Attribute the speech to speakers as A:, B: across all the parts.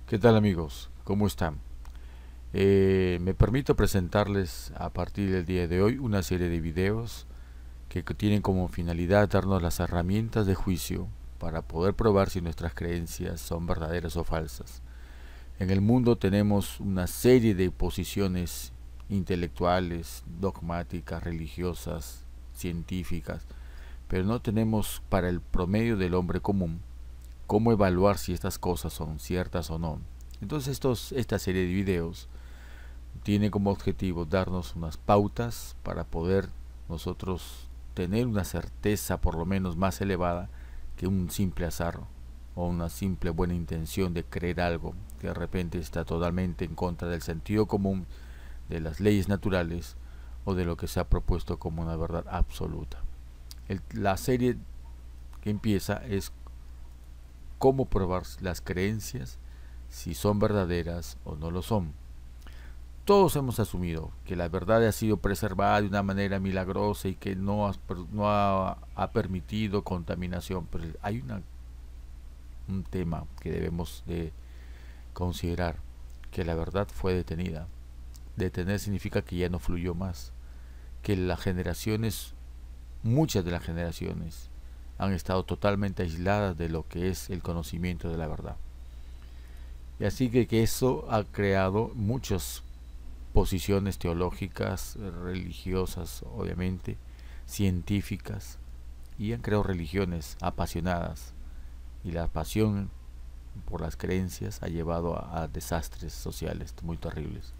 A: ¿Qué tal amigos? ¿Cómo están? Me permito presentarles a partir del día de hoy una serie de videos que tienen como finalidad darnos las herramientas de juicio para poder probar si nuestras creencias son verdaderas o falsas. En el mundo tenemos una serie de posiciones intelectuales, dogmáticas, religiosas, científicas, pero no tenemos para el promedio del hombre común cómo evaluar si estas cosas son ciertas o no. Entonces esta serie de videos tiene como objetivo darnos unas pautas para poder nosotros tener una certeza por lo menos más elevada que un simple azar o una simple buena intención de creer algo que de repente está totalmente en contra del sentido común, de las leyes naturales o de lo que se ha propuesto como una verdad absoluta. La serie que empieza es cómo probar las creencias, si son verdaderas o no lo son. Todos hemos asumido que la verdad ha sido preservada de una manera milagrosa y que no ha permitido contaminación, pero hay un tema que debemos de considerar, que la verdad fue detenida. Detener significa que ya no fluyó más, que las generaciones, muchas de las generaciones, han estado totalmente aisladas de lo que es el conocimiento de la verdad. Y así que eso ha creado muchas posiciones teológicas, religiosas, obviamente, científicas, y han creado religiones apasionadas. Y la pasión por las creencias ha llevado a desastres sociales muy terribles.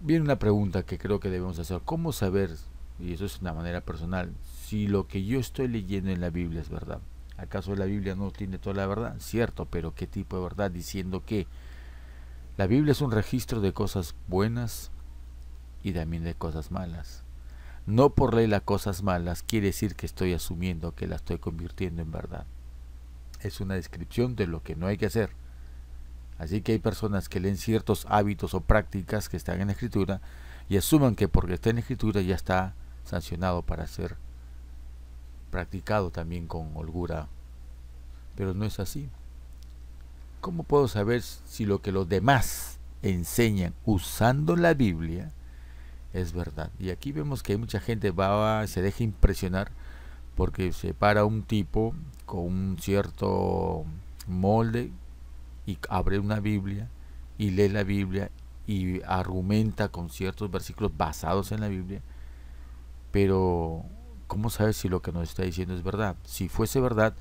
A: Viene una pregunta que creo que debemos hacer: ¿cómo saber, y eso es una manera personal, si lo que yo estoy leyendo en la Biblia es verdad? ¿Acaso la Biblia no tiene toda la verdad? Cierto, pero ¿qué tipo de verdad? Diciendo que la Biblia es un registro de cosas buenas y también de cosas malas. No por leer las cosas malas quiere decir que estoy asumiendo que la estoy convirtiendo en verdad. Es una descripción de lo que no hay que hacer. Así que hay personas que leen ciertos hábitos o prácticas que están en la Escritura y asuman que porque está en la Escritura ya está sancionado para ser practicado también con holgura. Pero no es así. ¿Cómo puedo saber si lo que los demás enseñan usando la Biblia es verdad? Y aquí vemos que hay mucha gente se deja impresionar porque se para un tipo con un cierto molde y abre una Biblia y lee la Biblia y argumenta con ciertos versículos basados en la Biblia, pero ¿cómo saber si lo que nos está diciendo es verdad? Si fuese verdad,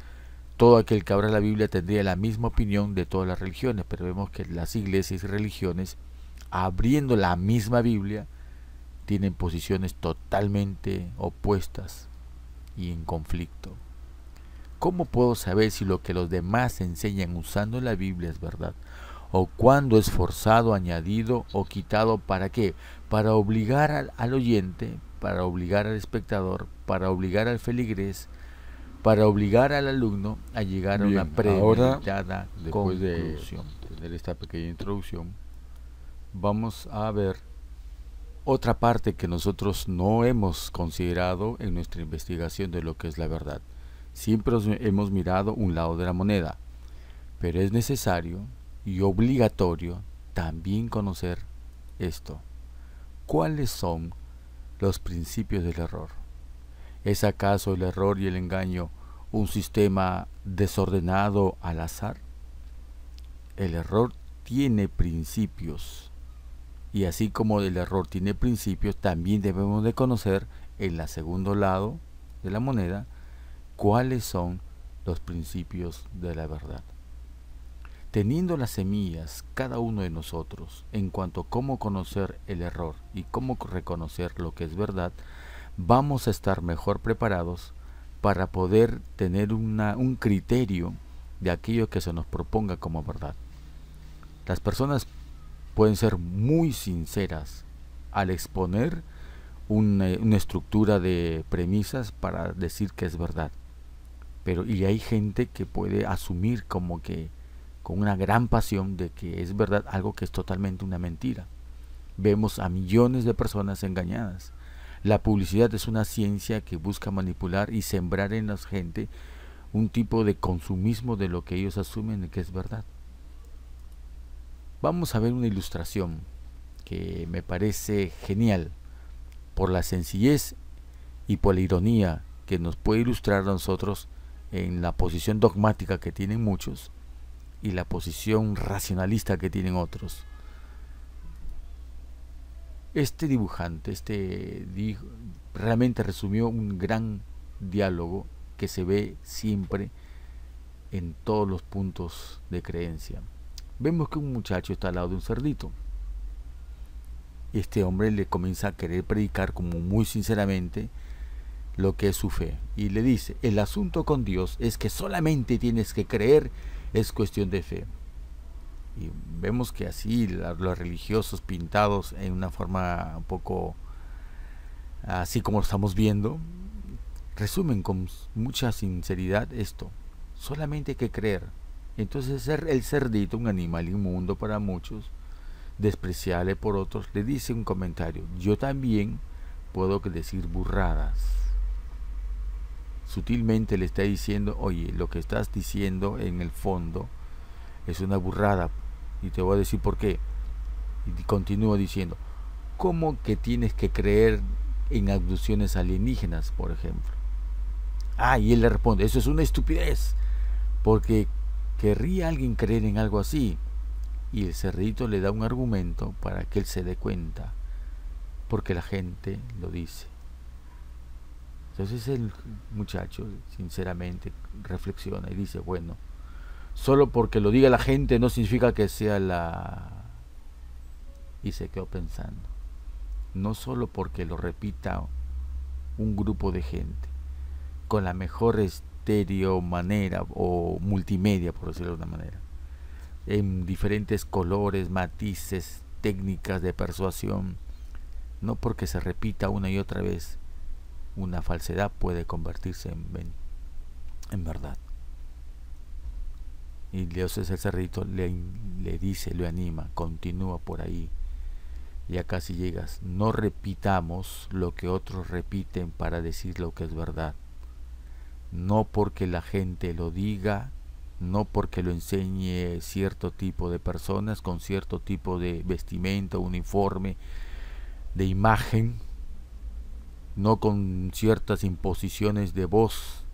A: todo aquel que abra la Biblia tendría la misma opinión de todas las religiones, pero vemos que las iglesias y religiones, abriendo la misma Biblia, tienen posiciones totalmente opuestas y en conflicto. ¿Cómo puedo saber si lo que los demás enseñan usando la Biblia es verdad? ¿O cuándo es forzado, añadido o quitado? ¿Para qué? Para obligar al oyente, para obligar al espectador, para obligar al feligrés, para obligar al alumno a llegar a una
B: Bien, ahora,
A: premeditada
B: después de
A: conclusión.
B: tener esta pequeña introducción, vamos a ver
A: Otra parte que nosotros no hemos considerado en nuestra investigación de lo que es la verdad. Siempre hemos mirado un lado de la moneda, pero es necesario y obligatorio también conocer esto. ¿Cuáles son los principios del error? ¿Es acaso el error y el engaño un sistema desordenado al azar? El error tiene principios, y así como el error tiene principios, también debemos de conocer en el segundo lado de la moneda cuáles son los principios de la verdad. Teniendo las semillas cada uno de nosotros en cuanto a cómo conocer el error y cómo reconocer lo que es verdad, vamos a estar mejor preparados para poder tener un criterio de aquello que se nos proponga como verdad. Las personas pueden ser muy sinceras al exponer una estructura de premisas para decir que es verdad, pero y hay gente que puede asumir como que con una gran pasión de que es verdad algo que es totalmente una mentira. Vemos a millones de personas engañadas. La publicidad es una ciencia que busca manipular y sembrar en la gente un tipo de consumismo de lo que ellos asumen que es verdad. Vamos a ver una ilustración que me parece genial por la sencillez y por la ironía que nos puede ilustrar a nosotros en la posición dogmática que tienen muchos y la posición racionalista que tienen otros. Este dibujante realmente resumió un gran diálogo que se ve siempre en todos los puntos de creencia. Vemos que un muchacho está al lado de un cerdito. Este hombre le comienza a querer predicar como muy sinceramente lo que es su fe y le dice: el asunto con Dios es que solamente tienes que creer, es cuestión de fe. Y vemos que así los religiosos pintados en una forma un poco así como lo estamos viendo, resumen con mucha sinceridad esto: solamente hay que creer. Entonces el cerdito, un animal inmundo para muchos, despreciable por otros, le dice un comentario: yo también puedo decir burradas. Sutilmente le está diciendo: oye, lo que estás diciendo en el fondo es una burrada, y te voy a decir por qué. Y continúa diciendo: ¿cómo que tienes que creer en abducciones alienígenas, por ejemplo? Y él le responde: eso es una estupidez, porque ¿querría alguien creer en algo así? Y el cerdito le da un argumento para que él se dé cuenta, porque la gente lo dice. Entonces el muchacho sinceramente reflexiona y dice: bueno, solo porque lo diga la gente no significa que sea la... Y se quedó pensando: no solo porque lo repita un grupo de gente con la mejor estéreo manera o multimedia, por decirlo de una manera, en diferentes colores, matices, técnicas de persuasión, no porque se repita una y otra vez una falsedad puede convertirse en verdad. Y entonces el cerdito le dice, le anima: continúa por ahí, ya casi llegas. No repitamos lo que otros repiten para decir lo que es verdad. No porque la gente lo diga, no porque lo enseñe cierto tipo de personas con cierto tipo de vestimenta, uniforme, de imagen, no con ciertas imposiciones de voz,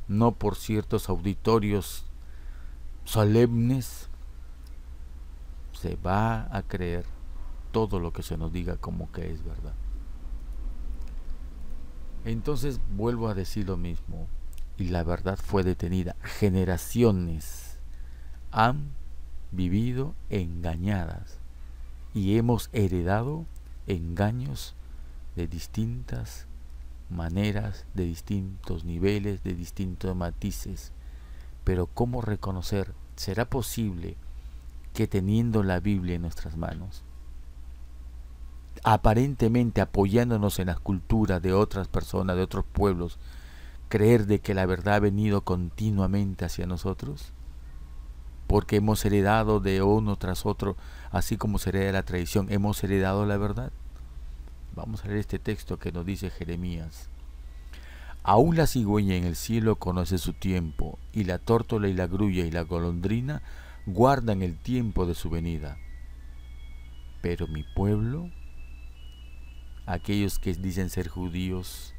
A: no por ciertos auditorios solemnes, se va a creer todo lo que se nos diga como que es verdad. Entonces vuelvo a decir lo mismo, y la verdad fue detenida. Generaciones han vivido engañadas y hemos heredado engaños de distintas maneras, de distintos niveles, de distintos matices. Pero ¿cómo reconocer? ¿Será posible que teniendo la Biblia en nuestras manos, aparentemente apoyándonos en las culturas de otras personas, de otros pueblos, creer de que la verdad ha venido continuamente hacia nosotros? Porque hemos heredado de uno tras otro, así como se hereda la tradición, hemos heredado la verdad. Vamos a leer este texto que nos dice Jeremías: aún la cigüeña en el cielo conoce su tiempo, y la tórtola y la grulla y la golondrina guardan el tiempo de su venida. Pero mi pueblo, aquellos que dicen ser judíos,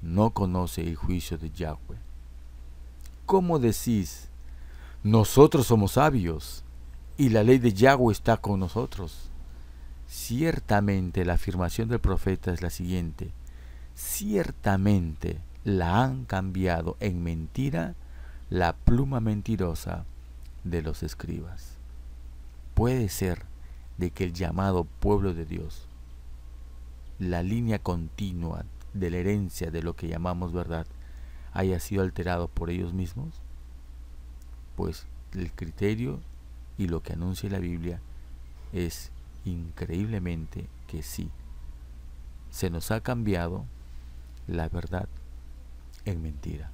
A: no conoce el juicio de Yahweh. ¿Cómo decís: nosotros somos sabios y la ley de Yahweh está con nosotros? Ciertamente la afirmación del profeta es la siguiente: ciertamente la han cambiado en mentira la pluma mentirosa de los escribas. Puede ser de que el llamado pueblo de Dios, la línea continua de la herencia de lo que llamamos verdad, haya sido alterado por ellos mismos. Pues el criterio y lo que anuncia la Biblia es increíblemente que sí, se nos ha cambiado la verdad en mentira.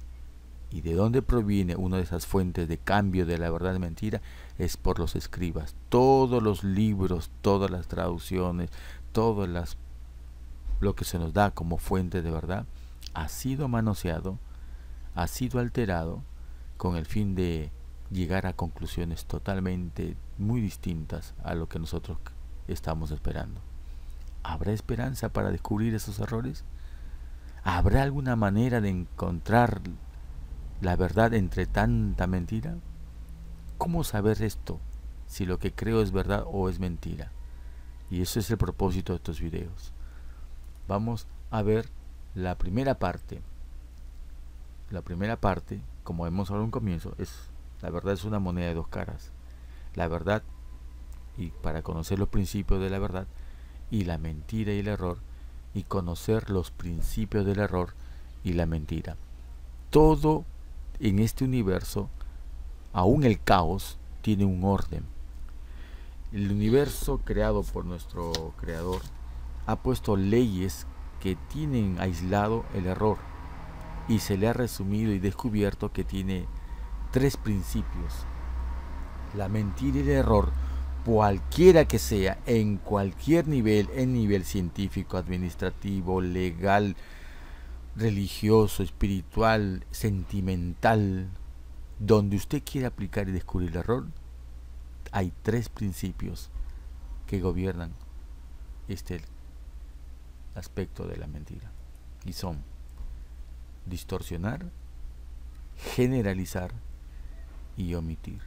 A: ¿Y de dónde proviene una de esas fuentes de cambio de la verdad en mentira? Es por los escribas. Todos los libros, todas las traducciones, lo que se nos da como fuente de verdad ha sido manoseado ha sido alterado con el fin de llegar a conclusiones totalmente muy distintas a lo que nosotros estamos esperando. ¿Habrá esperanza para descubrir esos errores? ¿Habrá alguna manera de encontrar la verdad entre tanta mentira? ¿Cómo saber esto? Si lo que creo es verdad o es mentira. Y eso es el propósito de estos videos. Vamos a ver la primera parte. La primera parte, como hemos hablado en un comienzo, la verdad es una moneda de dos caras. La verdad, y para conocer los principios de la verdad, y la mentira y el error, y conocer los principios del error y la mentira. Todo en este universo, aún el caos, tiene un orden. El universo creado por nuestro creador ha puesto leyes que tienen aislado el error, y se le ha resumido y descubierto que tiene tres principios: la mentira y el error, cualquiera que sea, en cualquier nivel, en nivel científico, administrativo, legal, religioso, espiritual, sentimental, donde usted quiera aplicar y descubrir el error, hay tres principios que gobiernan este aspecto de la mentira, y son distorsionar, generalizar y omitir.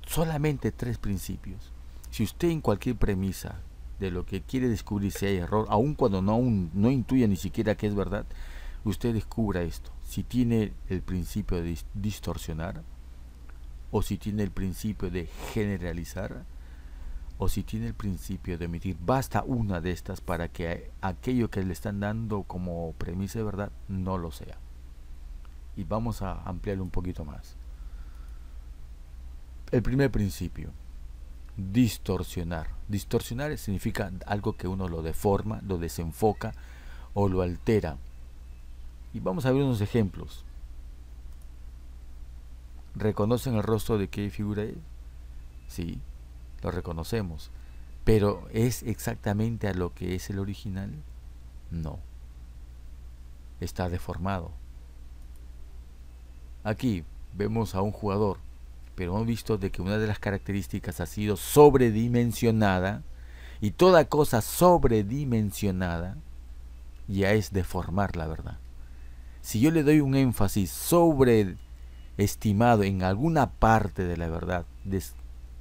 A: Solamente tres principios. Si usted en cualquier premisa de lo que quiere descubrir si hay error, aun cuando no intuya ni siquiera que es verdad, usted descubra esto: si tiene el principio de distorsionar, o si tiene el principio de generalizar, o si tiene el principio de omitir. Basta una de estas para que aquello que le están dando como premisa de verdad no lo sea. Y vamos a ampliarlo un poquito más. El primer principio: distorsionar. Distorsionar significa algo que uno lo deforma, lo desenfoca o lo altera. Y vamos a ver unos ejemplos. ¿Reconocen el rostro de qué figura es? Sí, lo reconocemos. ¿Pero es exactamente a lo que es el original? No. Está deformado. Aquí vemos a un jugador, pero hemos visto de que una de las características ha sido sobredimensionada, y toda cosa sobredimensionada ya es deformar la verdad. Si yo le doy un énfasis sobreestimado en alguna parte de la verdad,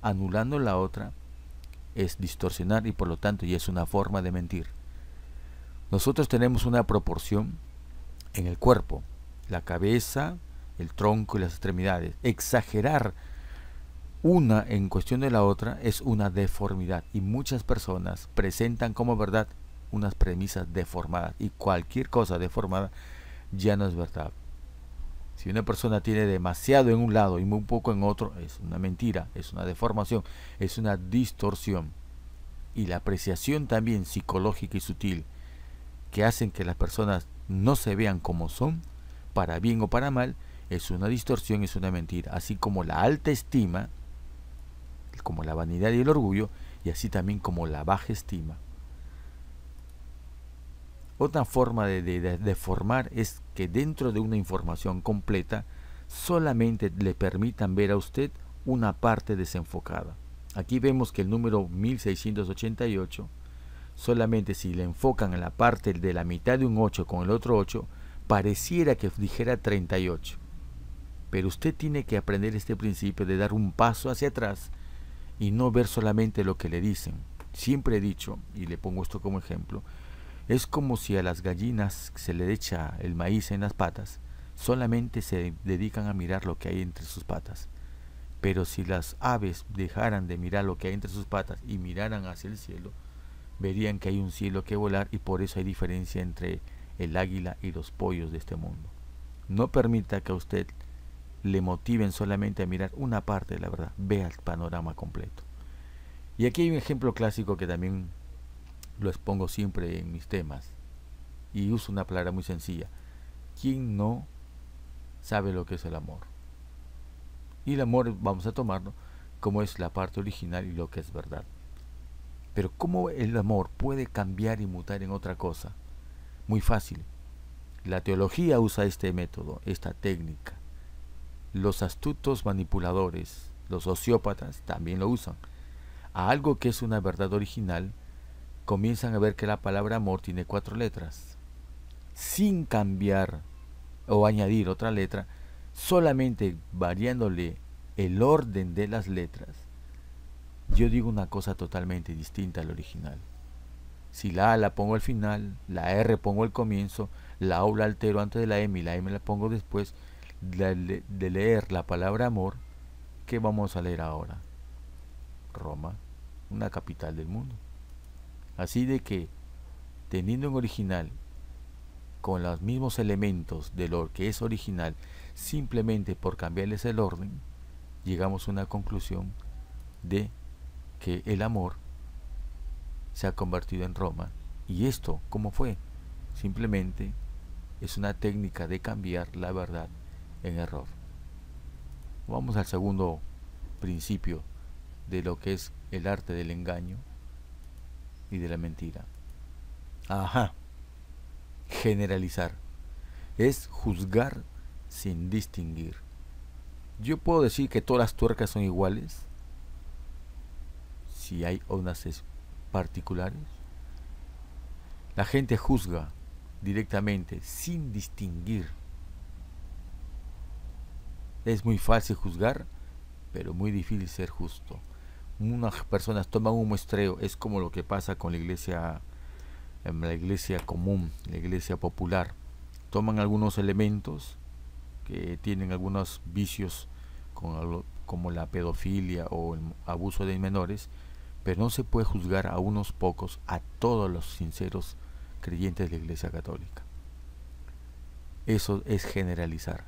A: anulando la otra, es distorsionar, y por lo tanto ya es una forma de mentir. Nosotros tenemos una proporción en el cuerpo: la cabeza, el tronco y las extremidades. Exagerar una en cuestión de la otra es una deformidad, y muchas personas presentan como verdad unas premisas deformadas, y cualquier cosa deformada ya no es verdad. Si una persona tiene demasiado en un lado y muy poco en otro, es una mentira, es una deformación, es una distorsión. Y la apreciación también psicológica y sutil que hacen que las personas no se vean como son, para bien o para mal, es una distorsión, es una mentira. Así como la alta estima, como la vanidad y el orgullo, y así también como la baja estima. Otra forma de deformar es que dentro de una información completa solamente le permitan ver a usted una parte desenfocada. Aquí vemos que el número 1688, solamente si le enfocan en la parte de la mitad de un 8 con el otro 8, pareciera que dijera 38. Pero usted tiene que aprender este principio de dar un paso hacia atrás y no ver solamente lo que le dicen. Siempre he dicho, y le pongo esto como ejemplo, es como si a las gallinas se le echa el maíz en las patas, solamente se dedican a mirar lo que hay entre sus patas. Pero si las aves dejaran de mirar lo que hay entre sus patas y miraran hacia el cielo, verían que hay un cielo que volar, y por eso hay diferencia entre el águila y los pollos de este mundo. No permita que a usted le motiven solamente a mirar una parte de la verdad, vea el panorama completo. Y aquí hay un ejemplo clásico que también lo expongo siempre en mis temas, y uso una palabra muy sencilla: ¿quién no sabe lo que es el amor? Y el amor vamos a tomarlo como es la parte original y lo que es verdad. Pero ¿cómo el amor puede cambiar y mutar en otra cosa? Muy fácil. La teología usa este método, esta técnica. Los astutos manipuladores, los sociópatas, también lo usan. A algo que es una verdad original, comienzan a ver que la palabra amor tiene 4 letras. Sin cambiar o añadir otra letra, solamente variándole el orden de las letras, yo digo una cosa totalmente distinta al original. Si la A la pongo al final, la R pongo al comienzo, la O la altero antes de la M y la M la pongo después de leer la palabra amor, ¿qué vamos a leer ahora? Roma, una capital del mundo. Así de que, teniendo un original con los mismos elementos de lo que es original, simplemente por cambiarles el orden, llegamos a una conclusión de que el amor se ha convertido en Roma. ¿Y esto cómo fue? Simplemente es una técnica de cambiar la verdad en error. Vamos al segundo principio de lo que es el arte del engaño y de la mentira. Ajá. Generalizar. Es juzgar sin distinguir. Yo puedo decir que todas las tuercas son iguales si hay unas particulares. La gente juzga directamente sin distinguir. Es muy fácil juzgar, pero muy difícil ser justo. Unas personas toman un muestreo, es como lo que pasa con la iglesia común, la iglesia popular. Toman algunos elementos que tienen algunos vicios como la pedofilia o el abuso de menores, pero no se puede juzgar a unos pocos, a todos los sinceros creyentes de la iglesia católica. Eso es generalizar.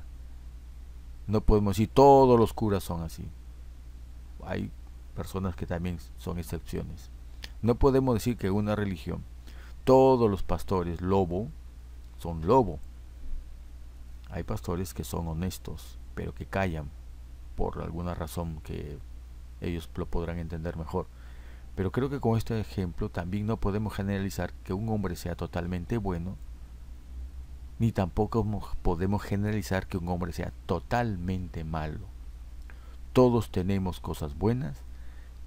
A: No podemos decir todos los curas son así. Hay personas que también son excepciones. No podemos decir que una religión, todos los pastores lobo son lobo. Hay pastores que son honestos, pero que callan por alguna razón que ellos lo podrán entender mejor. Pero creo que con este ejemplo también no podemos generalizar que un hombre sea totalmente bueno, ni tampoco podemos generalizar que un hombre sea totalmente malo. Todos tenemos cosas buenas,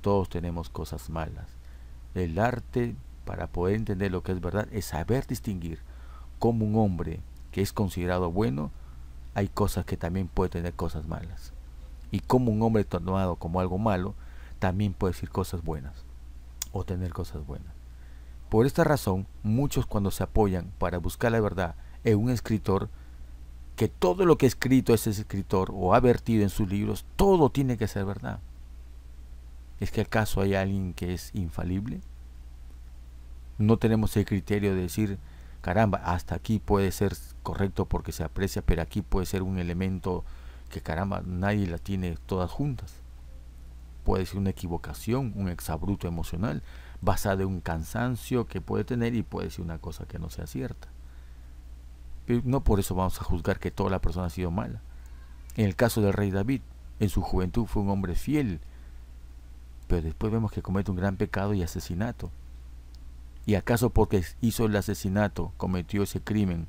A: todos tenemos cosas malas. El arte para poder entender lo que es verdad es saber distinguir cómo un hombre que es considerado bueno, hay cosas que también puede tener cosas malas. Y como un hombre tomado como algo malo, también puede decir cosas buenas o tener cosas buenas. Por esta razón, muchos cuando se apoyan para buscar la verdad en un escritor, que todo lo que ha escrito ese escritor o ha vertido en sus libros, todo tiene que ser verdad. ¿Es que acaso hay alguien que es infalible? No tenemos el criterio de decir, caramba, hasta aquí puede ser correcto porque se aprecia, pero aquí puede ser un elemento que caramba, nadie la tiene todas juntas. Puede ser una equivocación, un exabrupto emocional, basado en un cansancio que puede tener, y puede ser una cosa que no sea cierta. Pero no por eso vamos a juzgar que toda la persona ha sido mala. En el caso del rey David, en su juventud fue un hombre fiel, pero después vemos que comete un gran pecado y asesinato. ¿Y acaso porque hizo el asesinato, cometió ese crimen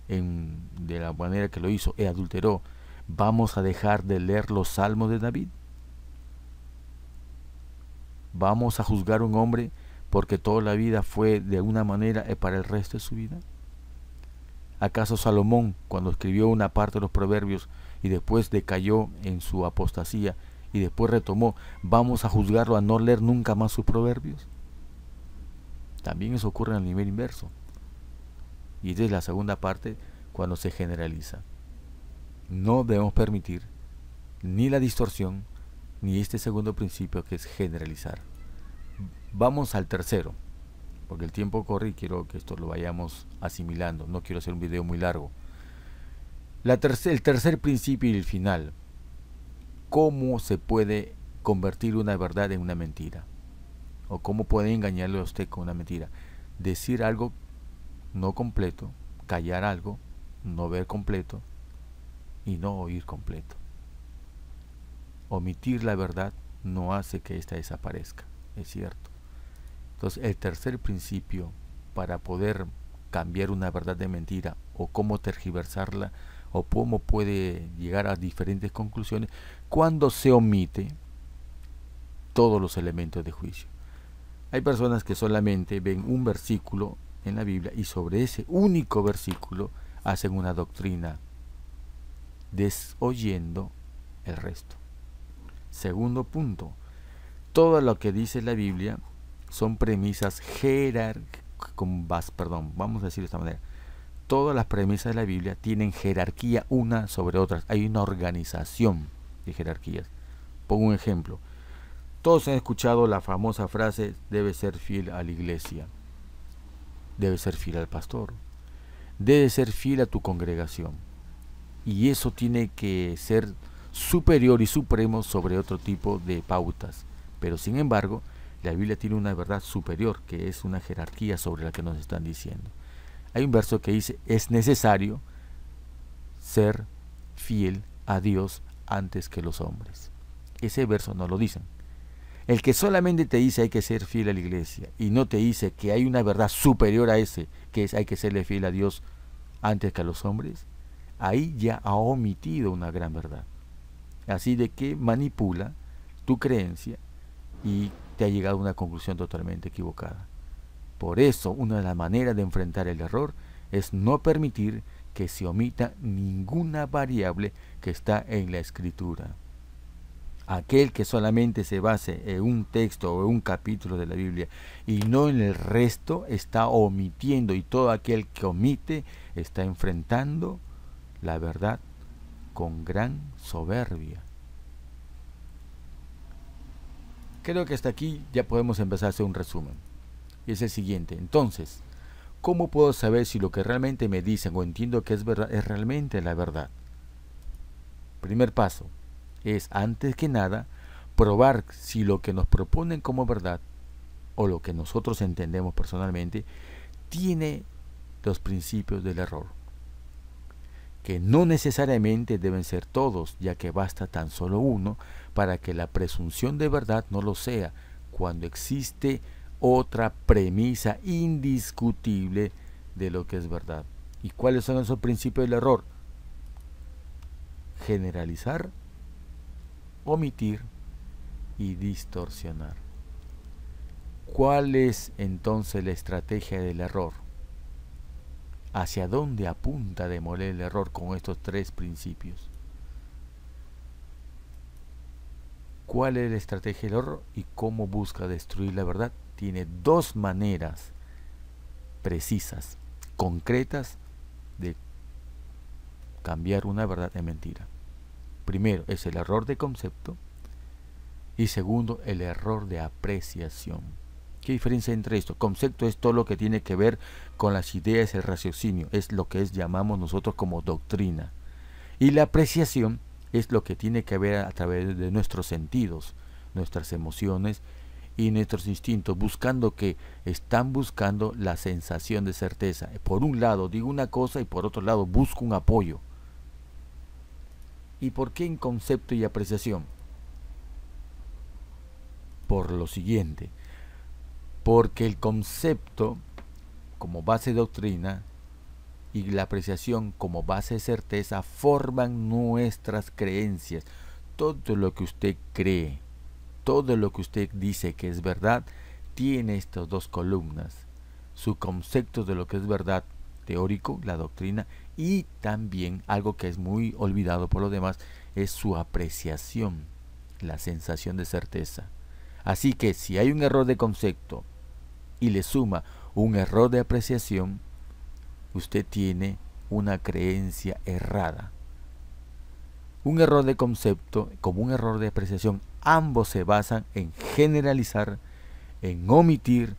A: de la manera que lo hizo y adulteró, vamos a dejar de leer los salmos de David? ¿Vamos a juzgar a un hombre porque toda la vida fue de una manera y para el resto de su vida? ¿Acaso Salomón, cuando escribió una parte de los proverbios y después decayó en su apostasía y después retomó, vamos a juzgarlo a no leer nunca más sus proverbios? También eso ocurre en el nivel inverso. Y esta es la segunda parte, cuando se generaliza. No debemos permitir ni la distorsión ni este segundo principio, que es generalizar. Vamos al tercero, porque el tiempo corre y quiero que esto lo vayamos asimilando. No quiero hacer un video muy largo. El tercer principio y el final. ¿Cómo se puede convertir una verdad en una mentira? ¿O cómo puede engañarle a usted con una mentira? Decir algo no completo, callar algo, no ver completo y no oír completo. Omitir la verdad no hace que ésta desaparezca, es cierto. Entonces, el tercer principio para poder cambiar una verdad de mentira o cómo tergiversarla o cómo puede llegar a diferentes conclusiones cuando se omite todos los elementos de juicio. Hay personas que solamente ven un versículo en la Biblia y sobre ese único versículo hacen una doctrina, desoyendo el resto. Segundo punto, todo lo que dice la Biblia son premisas vamos a decir de esta manera. Todas las premisas de la Biblia tienen jerarquía una sobre otras. Hay una organización de jerarquías. Pongo un ejemplo. Todos han escuchado la famosa frase: debe ser fiel a la iglesia, debe ser fiel al pastor, debe ser fiel a tu congregación. Y eso tiene que ser superior y supremo sobre otro tipo de pautas. Pero sin embargo, la Biblia tiene una verdad superior, que es una jerarquía sobre la que nos están diciendo. Hay un verso que dice: es necesario ser fiel a Dios antes que los hombres. Ese verso no lo dicen. El que solamente te dice hay que ser fiel a la iglesia y no te dice que hay una verdad superior a ese, que es hay que serle fiel a Dios antes que a los hombres, ahí ya ha omitido una gran verdad. Así de que manipula tu creencia y te ha llegado a una conclusión totalmente equivocada. Por eso, una de las maneras de enfrentar el error es no permitir que se omita ninguna variable que está en la Escritura. Aquel que solamente se base en un texto o en un capítulo de la Biblia y no en el resto está omitiendo, y todo aquel que omite está enfrentando la verdad con gran soberbia. Creo que hasta aquí ya podemos empezar a hacer un resumen. Y es el siguiente. Entonces, ¿cómo puedo saber si lo que realmente me dicen o entiendo que es verdad es realmente la verdad? Primer paso es, antes que nada, probar si lo que nos proponen como verdad o lo que nosotros entendemos personalmente tiene los principios del error, que no necesariamente deben ser todos, ya que basta tan solo uno para que la presunción de verdad no lo sea, cuando existe otra premisa indiscutible de lo que es verdad. ¿Y cuáles son esos principios del error? Generalizar, omitir y distorsionar. ¿Cuál es entonces la estrategia del error? ¿Hacia dónde apunta demoler el error con estos tres principios? ¿Cuál es la estrategia del error y cómo busca destruir la verdad? Tiene dos maneras precisas, concretas, de cambiar una verdad en mentira. Primero es el error de concepto y segundo el error de apreciación. ¿Qué diferencia entre esto? Concepto es todo lo que tiene que ver con las ideas, el raciocinio, es lo que llamamos nosotros como doctrina. Y la apreciación es lo que tiene que ver a través de nuestros sentidos, nuestras emociones y nuestros instintos, están buscando la sensación de certeza. Por un lado digo una cosa y por otro lado busco un apoyo. ¿Y por qué en concepto y apreciación? Por lo siguiente, porque el concepto como base de doctrina y la apreciación como base de certeza forman nuestras creencias. Todo lo que usted cree, todo lo que usted dice que es verdad, tiene estas dos columnas: su concepto de lo que es verdad teórico, la doctrina, y también algo que es muy olvidado por los demás, es su apreciación, la sensación de certeza. Así que si hay un error de concepto y le suma un error de apreciación, usted tiene una creencia errada. Un error de concepto como un error de apreciación, ambos se basan en generalizar, en omitir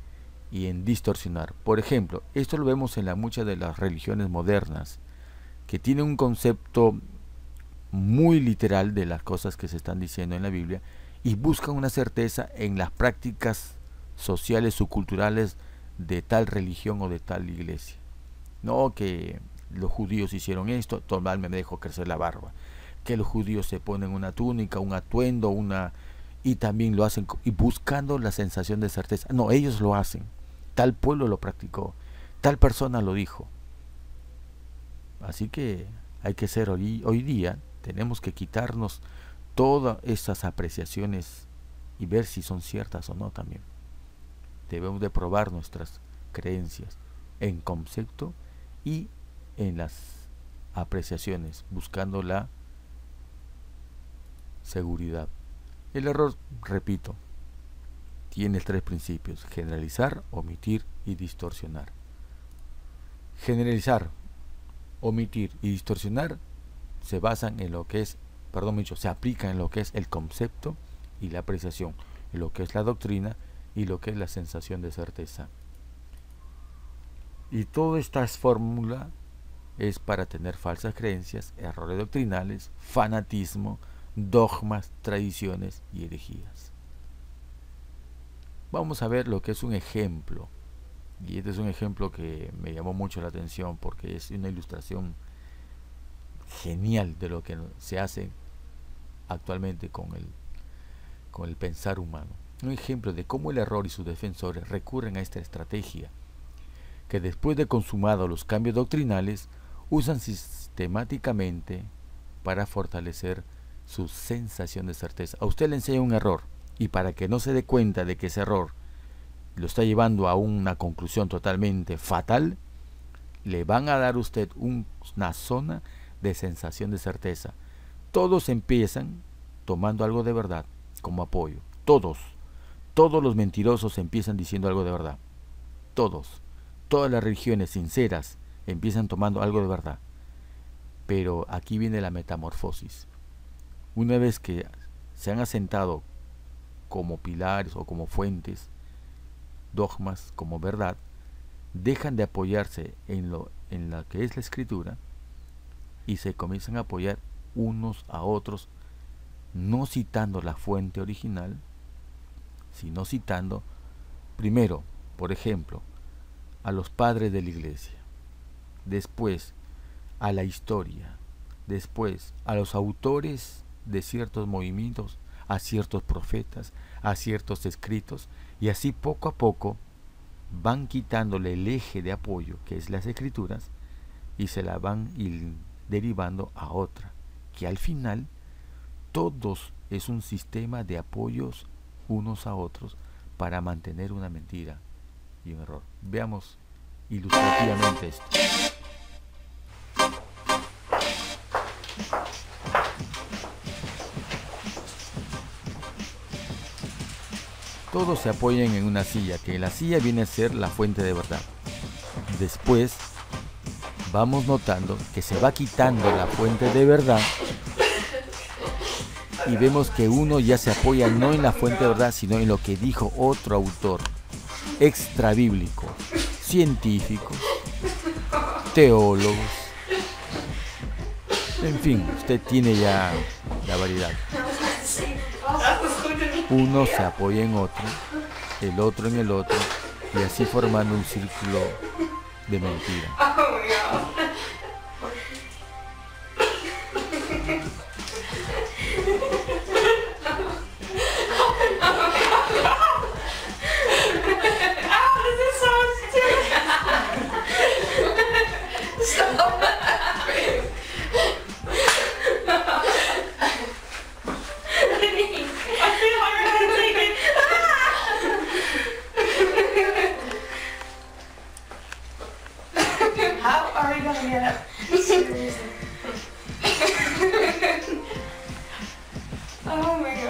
A: y en distorsionar. Por ejemplo, esto lo vemos en muchas de las religiones modernas, que tienen un concepto muy literal de las cosas que se están diciendo en la Biblia y buscan una certeza en las prácticas sociales o culturales de tal religión o de tal iglesia. No que los judíos hicieron esto, total me dejó crecer la barba. Que los judíos se ponen una túnica, un atuendo, y también lo hacen y buscando la sensación de certeza. No, ellos lo hacen. Tal pueblo lo practicó. tal persona lo dijo. Así que hay que ser hoy día, tenemos que quitarnos todas esas apreciaciones y ver si son ciertas o no también. Debemos de probar nuestras creencias en concepto y en las apreciaciones, buscando la seguridad. El error, repito, tiene 3 principios: generalizar, omitir y distorsionar. Generalizar, omitir y distorsionar se basan en lo que es, se aplican en lo que es el concepto y la apreciación, en lo que es la doctrina y lo que es la sensación de certeza. Y toda esta fórmula es para tener falsas creencias, errores doctrinales, fanatismo, dogmas, tradiciones y herejías. Vamos a ver lo que es un ejemplo. Y este es un ejemplo que me llamó mucho la atención porque es una ilustración genial de lo que se hace actualmente con el pensar humano. Un ejemplo de cómo el error y sus defensores recurren a esta estrategia, que después de consumados los cambios doctrinales, usan sistemáticamente para fortalecer su sensación de certeza. A usted le enseña un error, y para que no se dé cuenta de que ese error lo está llevando a una conclusión totalmente fatal, le van a dar a usted una zona de sensación de certeza. Todos empiezan tomando algo de verdad como apoyo. Todos los mentirosos empiezan diciendo algo de verdad. Todas las religiones sinceras empiezan tomando algo de verdad. Pero aquí viene la metamorfosis. Una vez que se han asentado como pilares o como fuentes, dogmas como verdad, dejan de apoyarse en la que es la escritura y se comienzan a apoyar unos a otros, no citando la fuente original, sino citando primero, por ejemplo, a los padres de la iglesia, después a la historia, después a los autores de ciertos movimientos, a ciertos profetas, a ciertos escritos, y así poco a poco van quitándole el eje de apoyo, que es las escrituras, y se la van derivando a otra, que al final todos es un sistema de apoyos unos a otros para mantener una mentira y un error. Veamos ilustrativamente esto. Todos se apoyan en una silla, que la silla viene a ser la fuente de verdad. Después vamos notando que se va quitando la fuente de verdad y vemos que uno ya se apoya no en la fuente de verdad, sino en lo que dijo otro autor extra bíblico, científicos, teólogos, en fin, usted tiene ya la variedad. Uno se apoya en otro, el otro en el otro, y así formando un círculo de mentira.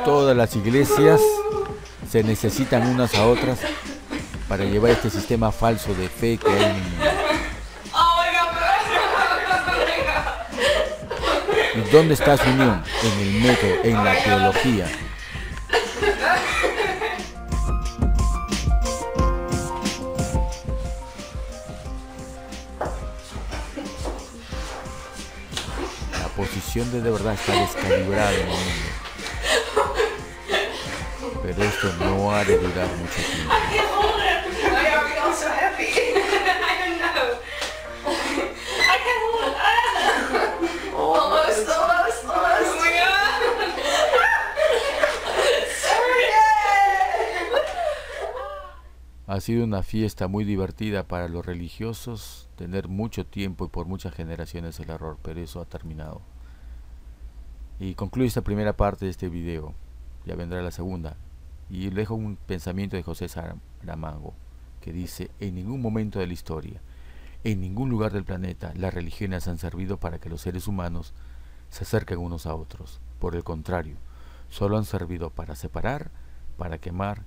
A: Todas las iglesias se necesitan unas a otras para llevar este sistema falso de fe que hay en el mundo. ¿Y dónde está su unión? En el método, en la teología. La posición de verdad está descalibrada en el mundo. Pero esto no ha de durar mucho tiempo. Así sido una fiesta muy divertida para los religiosos, tener mucho tiempo y por muchas generaciones el error, pero eso ha terminado. Y concluye esta primera parte de este video, ya vendrá la segunda. Y dejo un pensamiento de José Saramago, que dice: en ningún momento de la historia, en ningún lugar del planeta, las religiones han servido para que los seres humanos se acerquen unos a otros. Por el contrario, solo han servido para separar, para quemar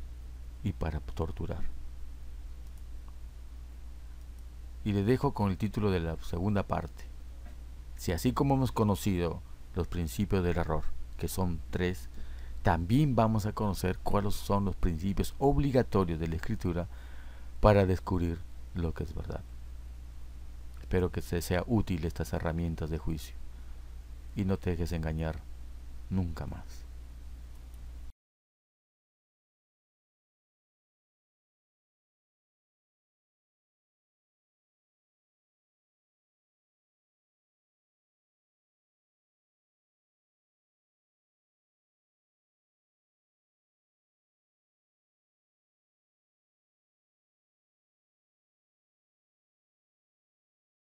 A: y para torturar. Y le dejo con el título de la segunda parte. Si así como hemos conocido los principios del error, que son 3, también vamos a conocer cuáles son los principios obligatorios de la escritura para descubrir lo que es verdad. Espero que te sea útil estas herramientas de juicio y no te dejes engañar nunca más.